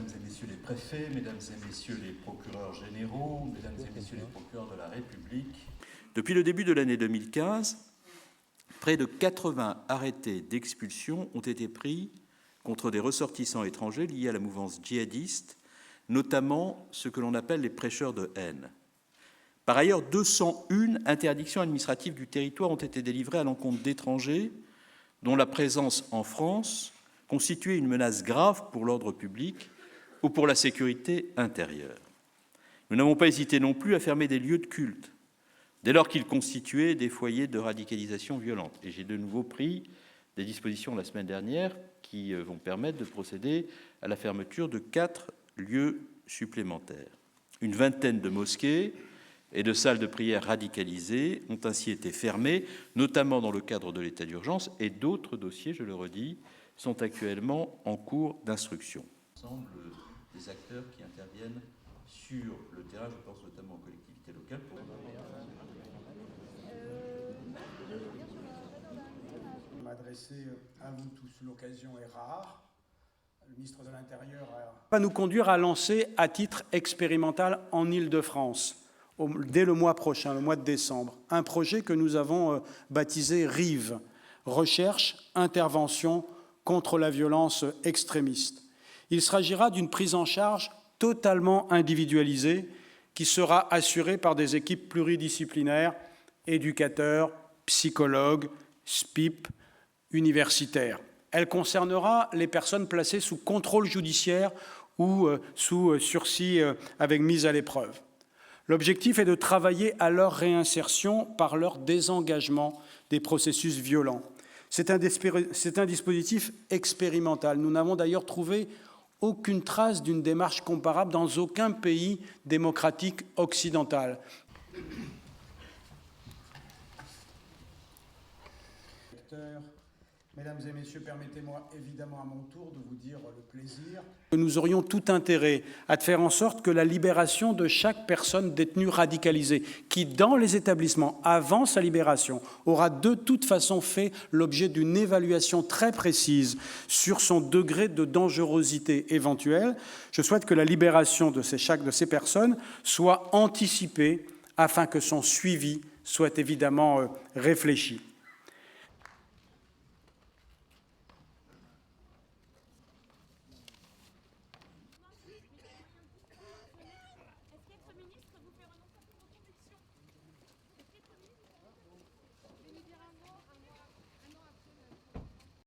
mesdames et messieurs les préfets, mesdames et messieurs les procureurs généraux, mesdames et messieurs les procureurs de la République. Depuis le début de l'année 2015, près de 80 arrêtés d'expulsion ont été pris contre des ressortissants étrangers liés à la mouvance djihadiste, notamment ce que l'on appelle les prêcheurs de haine. Par ailleurs, 201 interdictions administratives du territoire ont été délivrées à l'encontre d'étrangers dont la présence en France constituait une menace grave pour l'ordre public ou pour la sécurité intérieure. Nous n'avons pas hésité non plus à fermer des lieux de culte, dès lors qu'ils constituaient des foyers de radicalisation violente. Et j'ai de nouveau pris des dispositions la semaine dernière qui vont permettre de procéder à la fermeture de 4 lieux supplémentaires. Une vingtaine de mosquées et de salles de prière radicalisées ont ainsi été fermées, notamment dans le cadre de l'état d'urgence, et d'autres dossiers, je le redis, sont actuellement en cours d'instruction. L'ensemble des acteurs qui interviennent sur le terrain, je pense notamment aux collectivités locales. M'adresser à vous tous, l'occasion est rare. Le ministre de l'Intérieur va nous conduire à lancer à titre expérimental en Île-de-France, dès le mois prochain, le mois de décembre, un projet que nous avons baptisé RIVE, Recherche, Intervention contre la violence extrémiste. Il s'agira d'une prise en charge totalement individualisée qui sera assurée par des équipes pluridisciplinaires, éducateurs, psychologues, SPIP, universitaires. Elle concernera les personnes placées sous contrôle judiciaire ou sous sursis avec mise à l'épreuve. L'objectif est de travailler à leur réinsertion par leur désengagement des processus violents. C'est un dispositif expérimental. Nous n'avons d'ailleurs trouvé aucune trace d'une démarche comparable dans aucun pays démocratique occidental. Mesdames et messieurs, permettez-moi évidemment à mon tour de vous dire le plaisir que nous aurions tout intérêt à faire en sorte que la libération de chaque personne détenue radicalisée, qui dans les établissements, avant sa libération, aura de toute façon fait l'objet d'une évaluation très précise sur son degré de dangerosité éventuelle. Je souhaite que la libération de chaque de ces personnes soit anticipée afin que son suivi soit évidemment réfléchi.